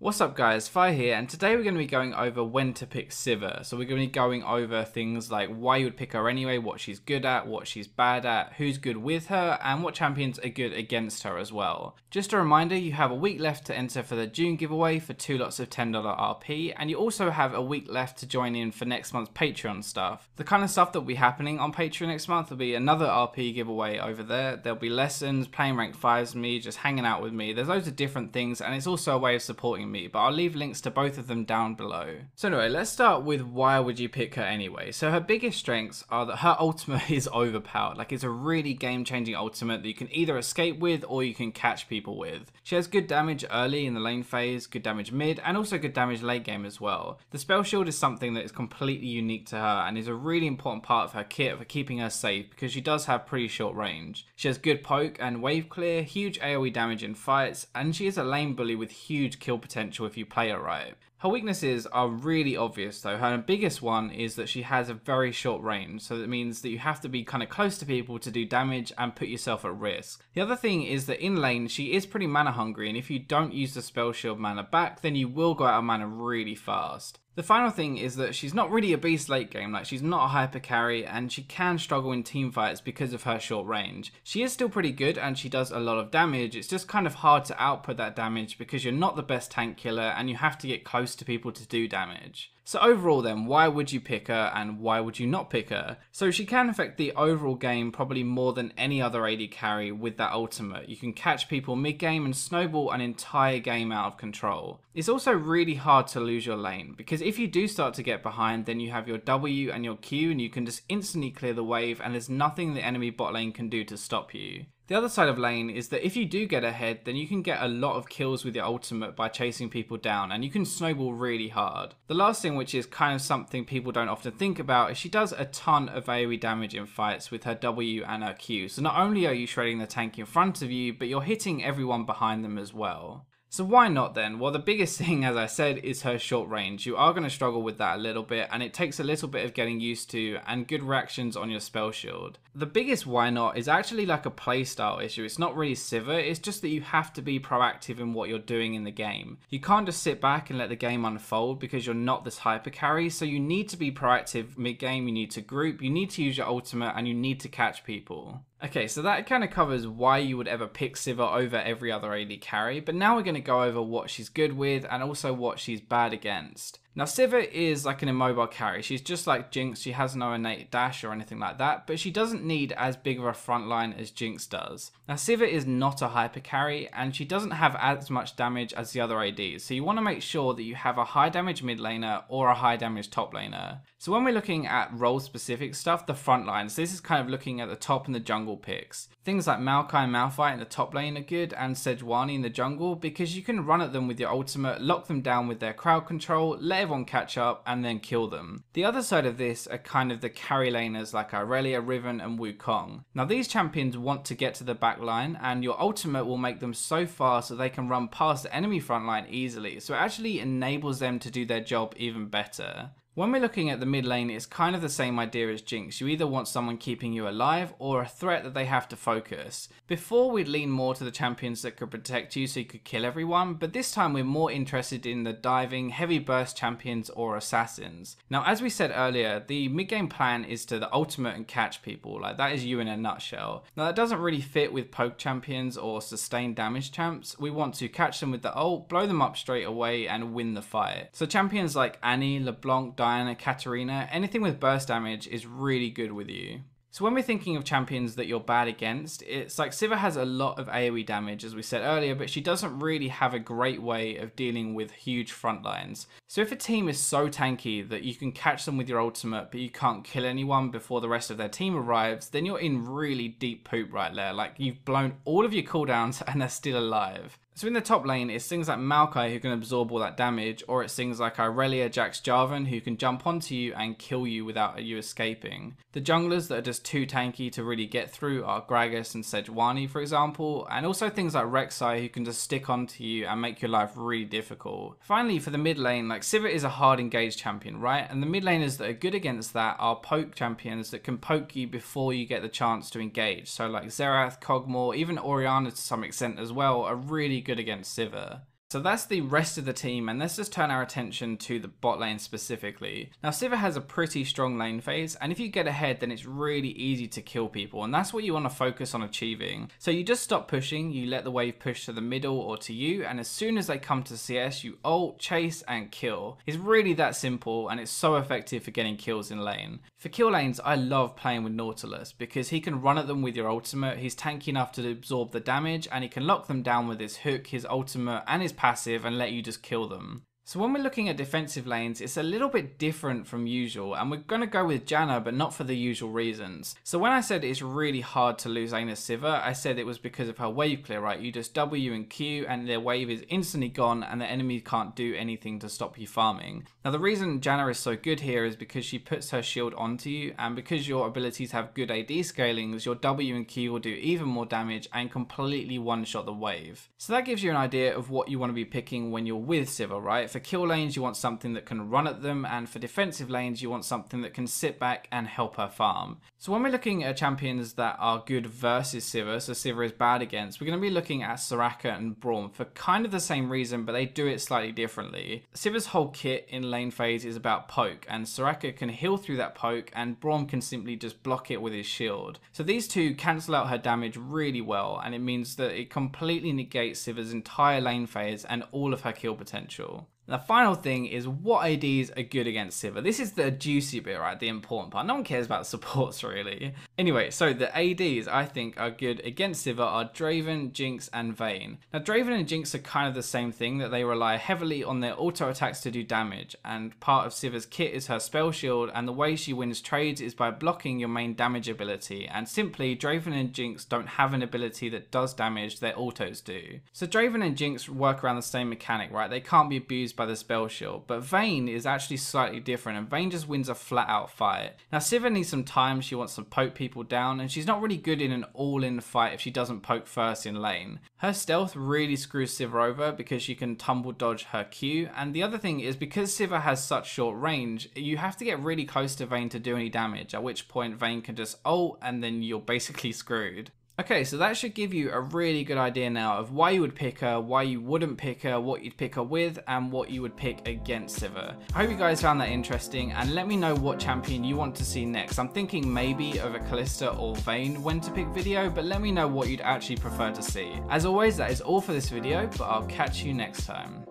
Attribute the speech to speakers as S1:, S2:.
S1: What's up guys, Fi here, and today we're going to be going over when to pick Sivir. So we're going to be going over things like why you would pick her anyway, what she's good at, what she's bad at, who's good with her, and what champions are good against her as well. Just a reminder, you have a week left to enter for the June giveaway for 2 lots of $10 RP, and you also have a week left to join in for next month's Patreon stuff. The kind of stuff that will be happening on Patreon next month will be another RP giveaway over there. There'll be lessons, playing rank 5s with me, just hanging out with me. There's loads of different things, and it's also a way of supporting me, but I'll leave links to both of them down below. So anyway, let's start with why would you pick her anyway. So her biggest strengths are that her ultimate is overpowered. Like, it's a really game-changing ultimate that you can either escape with or you can catch people with. She has good damage early in the lane phase, good damage mid, and also good damage late game as well. The spell shield is something that is completely unique to her and is a really important part of her kit for keeping her safe because she does have pretty short range. She has good poke and wave clear, huge AoE damage in fights, and she is a lane bully with huge kill potential if you play her right. Her weaknesses are really obvious though. Her biggest one is that she has a very short range, so that means that you have to be kind of close to people to do damage and put yourself at risk. The other thing is that in lane she is pretty mana hungry, and if you don't use the spell shield mana back, then you will go out of mana really fast. The final thing is that she's not really a beast late game, like she's not a hyper carry, and she can struggle in team fights because of her short range. She is still pretty good and she does a lot of damage, it's just kind of hard to output that damage because you're not the best tank killer and you have to get close to people to do damage. So overall then, why would you pick her and why would you not pick her? So she can affect the overall game probably more than any other AD carry with that ultimate. You can catch people mid game and snowball an entire game out of control. It's also really hard to lose your lane because if you do start to get behind, then you have your W and your Q and you can just instantly clear the wave and there's nothing the enemy bot lane can do to stop you. The other side of lane is that if you do get ahead, then you can get a lot of kills with your ultimate by chasing people down, and you can snowball really hard. The last thing, which is kind of something people don't often think about, is she does a ton of AoE damage in fights with her W and her Q. So not only are you shredding the tank in front of you, but you're hitting everyone behind them as well. So why not then? Well, the biggest thing, as I said, is her short range. You are going to struggle with that a little bit, and it takes a little bit of getting used to and good reactions on your spell shield. The biggest why not is actually like a playstyle issue. It's not really Sivir, it's just that you have to be proactive in what you're doing in the game. You can't just sit back and let the game unfold because you're not this hyper carry, so you need to be proactive mid game, you need to group, you need to use your ultimate, and you need to catch people. Okay, so that kind of covers why you would ever pick Sivir over every other AD carry, but now we're going to go over what she's good with and also what she's bad against. Now Sivir is like an immobile carry, she's just like Jinx, she has no innate dash or anything like that, but she doesn't need as big of a front line as Jinx does. Now Sivir is not a hyper carry and she doesn't have as much damage as the other ADs, so you want to make sure that you have a high damage mid laner or a high damage top laner. So when we're looking at role specific stuff, the front lines, this is kind of looking at the top and the jungle picks. Things like Maokai and Malphite in the top lane are good, and Sejuani in the jungle, because you can run at them with your ultimate, lock them down with their crowd control, let everyone catch up, and then kill them. The other side of this are kind of the carry laners like Irelia, Riven, and Wukong. Now these champions want to get to the back line, and your ultimate will make them so fast that they can run past the enemy front line easily, so it actually enables them to do their job even better. When we're looking at the mid lane, it's kind of the same idea as Jinx. You either want someone keeping you alive or a threat that they have to focus. Before, we'd lean more to the champions that could protect you so you could kill everyone, but this time we're more interested in the diving, heavy burst champions or assassins. Now as we said earlier, the mid game plan is to the ultimate and catch people, like that is you in a nutshell. Now that doesn't really fit with poke champions or sustained damage champs. We want to catch them with the ult, blow them up straight away and win the fight. So champions like Annie, LeBlanc, Diana, Katarina, anything with burst damage is really good with you. So when we're thinking of champions that you're bad against, it's like Sivir has a lot of AoE damage as we said earlier, but she doesn't really have a great way of dealing with huge front lines. So if a team is so tanky that you can catch them with your ultimate but you can't kill anyone before the rest of their team arrives, then you're in really deep poop right there. Like, you've blown all of your cooldowns and they're still alive. So in the top lane, it's things like Maokai who can absorb all that damage, or it's things like Irelia, Jax, Jarvan who can jump onto you and kill you without you escaping. The junglers that are just too tanky to really get through are Gragas and Sejuani, for example, and also things like Rek'Sai who can just stick onto you and make your life really difficult. Finally, for the mid lane, like Sivir is a hard engaged champion, right? And the mid laners that are good against that are poke champions that can poke you before you get the chance to engage. So like Xerath, Kog'Maw, even Orianna to some extent as well are really good against Sivir. So that's the rest of the team, and let's just turn our attention to the bot lane specifically. Now Sivir has a pretty strong lane phase, and if you get ahead then it's really easy to kill people, and that's what you want to focus on achieving. So you just stop pushing, you let the wave push to the middle or to you, and as soon as they come to CS you ult, chase and kill. It's really that simple, and it's so effective for getting kills in lane. For kill lanes I love playing with Nautilus because he can run at them with your ultimate, he's tanky enough to absorb the damage, and he can lock them down with his hook, his ultimate and his passive and let you just kill them. So when we're looking at defensive lanes, it's a little bit different from usual, and we're going to go with Janna, but not for the usual reasons. So when I said it's really hard to lose lane as Sivir, I said it was because of her wave clear, right? You just W and Q and their wave is instantly gone and the enemy can't do anything to stop you farming. Now the reason Janna is so good here is because she puts her shield onto you, and because your abilities have good AD scalings, your W and Q will do even more damage and completely one-shot the wave. So that gives you an idea of what you want to be picking when you're with Sivir, right? For kill lanes you want something that can run at them, and for defensive lanes you want something that can sit back and help her farm. So when we're looking at champions that are good versus Sivir, so Sivir is bad against, we're going to be looking at Soraka and Braum for kind of the same reason, but they do it slightly differently. Sivir's whole kit in lane phase is about poke, and Soraka can heal through that poke and Braum can simply just block it with his shield. So these two cancel out her damage really well, and it means that it completely negates Sivir's entire lane phase and all of her kill potential. The final thing is what ADs are good against Sivir. This is the juicy bit, right? The important part. No one cares about supports really. Anyway, so the ADs I think are good against Sivir are Draven, Jinx and Vayne. Now Draven and Jinx are kind of the same thing, that they rely heavily on their auto attacks to do damage, and part of Sivir's kit is her spell shield, and the way she wins trades is by blocking your main damage ability, and simply Draven and Jinx don't have an ability that does damage, their autos do. So Draven and Jinx work around the same mechanic, right? They can't be abused by the spell shield, but Vayne is actually slightly different, and Vayne just wins a flat out fight. Now Sivir needs some time, she wants to poke people down, and she's not really good in an all-in fight if she doesn't poke first in lane. Her stealth really screws Sivir over because she can tumble dodge her Q, and the other thing is because Sivir has such short range, you have to get really close to Vayne to do any damage, at which point Vayne can just ult and then you're basically screwed. Okay, so that should give you a really good idea now of why you would pick her, why you wouldn't pick her, what you'd pick her with, and what you would pick against Sivir. I hope you guys found that interesting, and let me know what champion you want to see next. I'm thinking maybe of a Kalista or Vayne when to pick video, but let me know what you'd actually prefer to see. As always, that is all for this video, but I'll catch you next time.